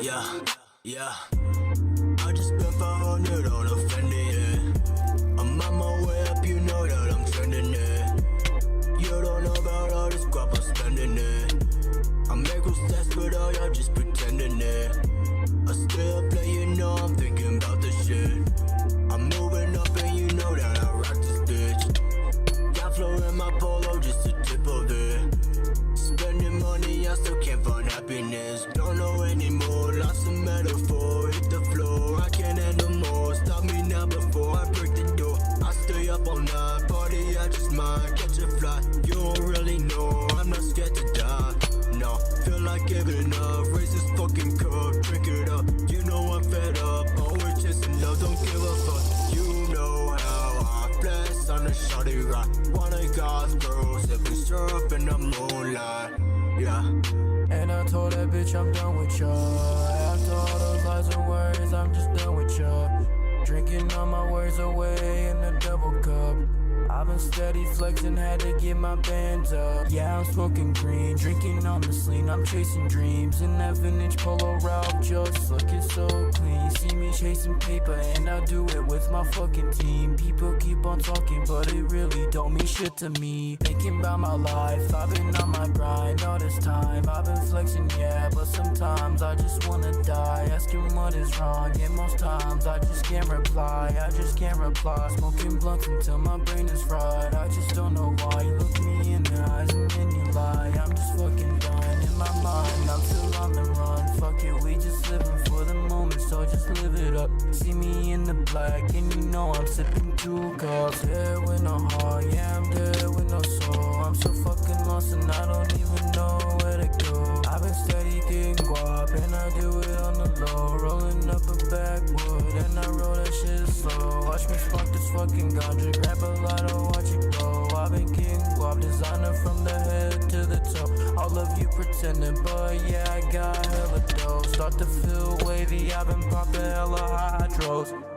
Yeah. I just spent 500 on a Fendi, yeah. I'm on my way up, you know that I'm trending it. You don't know about all this crap I'm spending it. I make cool stats, but all y'all just pretending it. I still play, you know I'm thinking about this shit. I'm moving up and you know that I rock this bitch. Got flow in my polo, just a tip of it. Spending money, I still can't find happiness. Don't know anymore, lost a metaphor. Hit the floor, I can't handle more. Stop me now before I break the door. I stay up all night, party I just might catch a fly. You don't really know, I'm not scared to die. No, feel like giving up, raise this fucking cup, drink it up. You know I'm fed up, always chasing love, don't give a fuck. You know how I flex on the shawty ride. Wanna God's girl, sipping syrup in the moonlight, yeah. And I told that bitch I'm done with ya. After all those lies and words, I'm just done with ya. Drinking all my words away in a double cup. I've been steady flexing, had to get my bands up. Yeah, I'm smoking green, drinking on the lean. I'm chasing dreams in that vintage polo Ralph, just looking so clean. See me chasing paper and I do it with my fucking team. People keep on talking, but it really don't mean shit to me. Thinking about my life, I've been on my grind all this time. I've been flexing, yeah, but sometimes I just wanna die. Asking what is wrong, and most times I just can't reply. Smoking blunts until my brain is fried. I just don't know why you look me in the eyes and then you lie. I'm just fucking done in my mind. I'm still on the run. Fuck it, we just living for the moment, so just live it up. See me in the black, and you know I'm sipping 2 cups. Dead with no heart, yeah, I'm dead with no soul. I'm so fucking lost and I don't even know where to go. I've been steady getting guap, and I do it on the low. Rolling up a backwood, and I roll that shit slow. Watch me spark this fucking ganja, grab a lotto, watch it go. I've been getting guap, designer from the head to the toe. All of you pretending, but yeah, I got hella dough. Start to feel wavy, I've been popping hella hydros.